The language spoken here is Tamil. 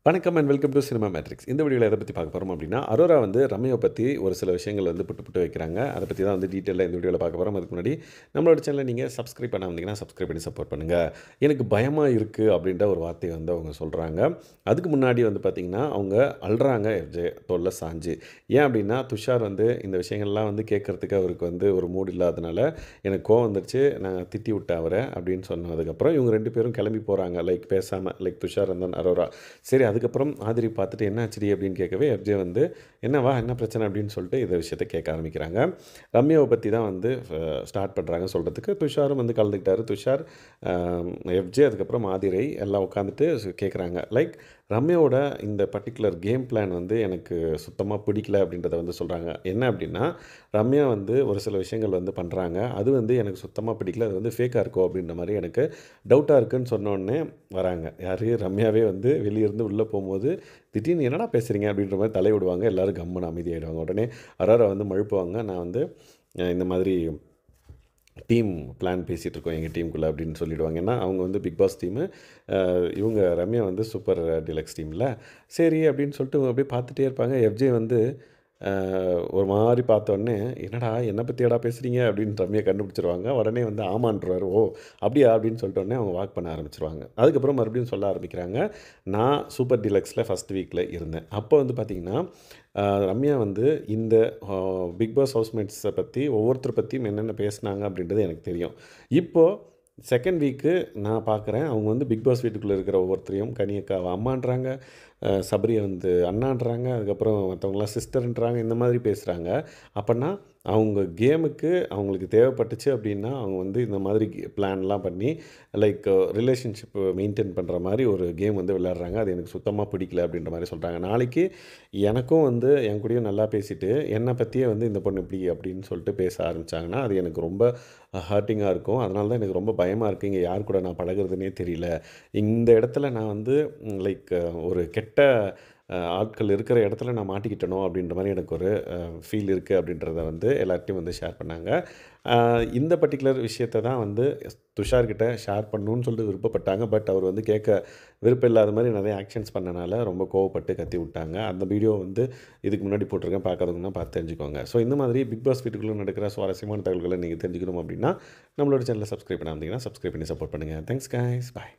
வணக்கம் and welcome to cinema matrix. இந்த வீடியோவில் எதை பற்றி பார்க்க போகிறோம் அப்படின்னா, அரோரா வந்து ரம்யாவை பற்றி ஒரு சில விஷயங்கள் வந்து புட்டு புட்டு வைக்கிறாங்க. அதை பற்றி தான் வந்து டீட்டெயிலாக இந்த வீடியோவில் பார்க்க போகிறோம். அதுக்கு முன்னாடி நம்மளோட சேனலை நீங்கள் சப்ஸ்கிரைப் பண்ணாம இருந்தீங்கன்னா சப்ஸ்கிரைப் பண்ணி சப்போர்ட் பண்ணுங்கள். எனக்கு பயமாக இருக்குது அப்படின்ற ஒரு வார்த்தையை வந்து அவங்க சொல்கிறாங்க. அதுக்கு முன்னாடி வந்து பார்த்திங்கன்னா அவங்க அழுறாங்க எஃப்ஜே தோளில் சாஞ்சு. ஏன் அப்படின்னா துஷார் வந்து இந்த விஷயங்கள்லாம் வந்து கேட்குறதுக்கு அவருக்கு வந்து ஒரு மூடு இல்லாதனால எனக்கு கோவம் வந்துருச்சு, நான் திட்டி விட்டேன் அவரை அப்படின்னு சொன்னதுக்கப்புறம் இவங்க 2 பேரும் கிளம்பி போகிறாங்க. லைக் பேசாமல், like Tushar and then Arora. சரி, அதுக்கப்புறம் ஆதிரி பார்த்துட்டு என்ன ஆச்சுடி அப்படின்னு கேட்கவே எஃப்ஜே வந்து என்னவா என்ன பிரச்சனை அப்படின்னு சொல்லிட்டு இந்த விஷயத்தை கேட்க ஆரம்பிக்கிறாங்க. ரம்யாவை பற்றி தான் வந்து ஸ்டார்ட் பண்ணுறாங்க சொல்கிறதுக்கு. துஷாரும் வந்து கலந்துக்கிட்டாரு. துஷார், எஃப்ஜே, அதுக்கப்புறம் ஆதிரை எல்லாம் உட்காந்துட்டு கேட்குறாங்க. லைக் ரம்யாவோட இந்த பர்டிகுலர் கேம் பிளான் வந்து எனக்கு சுத்தமாக பிடிக்கல அப்படின்றத வந்து சொல்கிறாங்க. என்ன அப்படின்னா, ரம்யா வந்து ஒரு சில விஷயங்கள் வந்து பண்ணுறாங்க, அது வந்து எனக்கு சுத்தமாக பிடிக்கல, அது வந்து ஃபேக்காக இருக்கோ அப்படின்ற மாதிரி எனக்கு டவுட்டாக இருக்குதுன்னு சொன்னோடனே வராங்க. யார்? ரம்யாவே வந்து வெளியிருந்து உள்ளே போகும்போது திடீர்னு என்னடா பேசுகிறீங்க அப்படின்ற மாதிரி தலை விடுவாங்க. எல்லோரும் கம்முன்னு அமைதியாகிடுவாங்க. உடனே அரோரா வந்து மழுப்புவாங்க. நான் வந்து இந்த மாதிரி டீம் பிளான் பேசிகிட்டு இருக்கோம் எங்கள் டீமுக்குள்ளே அப்படின்னு சொல்லிவிடுவாங்க. ஏன்னா அவங்க வந்து பிக் பாஸ் டீமு, இவங்க ரம்யா வந்து சூப்பர் டீலக்ஸ் டீமில். சரி அப்படின்னு சொல்லிட்டு அப்படியே பார்த்துட்டே இருப்பாங்க. எஃப்ஜே வந்து ஒரு மாதிரி பார்த்தோன்னே என்னடா என்னை பற்றியாடா பேசுகிறீங்க அப்படின்னு ரம்யா கண்டுபிடிச்சிருவாங்க. உடனே வந்து ஆமான்றாரு. ஓ அப்படியா அப்படின்னு சொல்லிட்டோடனே அவங்க வாக் பண்ண ஆரம்பிச்சிருவாங்க. அதுக்கப்புறம் மறுபடியும் சொல்ல ஆரம்பிக்கிறாங்க, நான் சூப்பர் டீலக்ஸில் ஃபஸ்ட் வீக்கில் இருந்தேன். அப்போ வந்து பார்த்திங்கன்னா ரம்யா வந்து இந்த பிக் பாஸ் ஹவுஸ்மேட்ஸை பற்றி ஒவ்வொருத்தரை பற்றியும் என்னென்ன பேசுனாங்க அப்படின்றது எனக்கு தெரியும். இப்போது செகண்ட் வீக்கு நான் பார்க்குறேன், அவங்க வந்து பிக் பாஸ் வீட்டுக்குள்ளே இருக்கிற ஒவ்வொருத்தரையும் கனியக்காவை அம்மான்றாங்க, சபரியை வந்து அண்ணான்றாங்க, அதுக்கப்புறம் மற்றவங்களாம் சிஸ்டர்ன்றாங்க, இந்த மாதிரி பேசுகிறாங்க. அப்போனா அவங்க கேமுக்கு அவங்களுக்கு தேவைப்பட்டுச்சு அப்படின்னா அவங்க வந்து இந்த மாதிரி பிளான்லாம் பண்ணி லைக் ரிலேஷன்ஷிப் மெயின்டைன் பண்ணுற மாதிரி ஒரு கேம் வந்து விளையாடுறாங்க. அது எனக்கு சுத்தமாக பிடிக்கல அப்படின்ற மாதிரி சொல்கிறாங்க. நாளைக்கு எனக்கும் வந்து என் கூடயும் நல்லா பேசிட்டு என்னை பற்றியே வந்து இந்த பொண்ணு இப்படி அப்படின்னு சொல்லிட்டு பேச ஆரம்பித்தாங்கன்னா அது எனக்கு ரொம்ப ஹர்ட்டிங்காக இருக்கும். அதனால தான் எனக்கு ரொம்ப பயமாக இருக்குது. இங்கே யார் கூட நான் பழகுறதுனே தெரியல. இந்த இடத்துல நான் வந்து லைக் ஒரு கெட்ட ஆட்கள் இருக்கிற இடத்துல நான் மாட்டிக்கிட்டனோ அப்படின்ற மாதிரி எனக்கு ஒரு ஃபீல் இருக்குது அப்படின்றத வந்து எல்லார்ட்டையும் வந்து ஷேர் பண்ணாங்க. இந்த பர்டிகுலர் விஷயத்தை தான் வந்து துஷார்கிட்ட ஷேர் பண்ணணுன்னு சொல்லிட்டு விருப்பப்பட்டாங்க. பட் அவர் வந்து கேட்க விருப்பம் இல்லாத மாதிரி நிறைய ஆக்ஷன்ஸ் பண்ணனால ரொம்ப கோவப்பட்டு கத்தி விட்டாங்க. அந்த வீடியோ வந்து இதுக்கு முன்னாடி போட்டிருக்கேன், பார்க்காதவங்கன்னா பார்த்து தெரிஞ்சுக்கோங்க. ஸோ இந்த மாதிரி பிக் பாஸ் வீட்டுக்குள்ளே நடக்கிற சுவாரஸ்யமான தகவல்களை நீங்கள் தெரிஞ்சுக்கணும் அப்படின்னா நம்மளோட சேனலை சப்ஸ்கிரைப் பண்ணாமல் இருந்தீங்கன்னா சப்ஸ்கிரைப் பண்ணி சப்போர்ட் பண்ணுங்கள். தேங்க்ஸ் கைஸ், பாய்.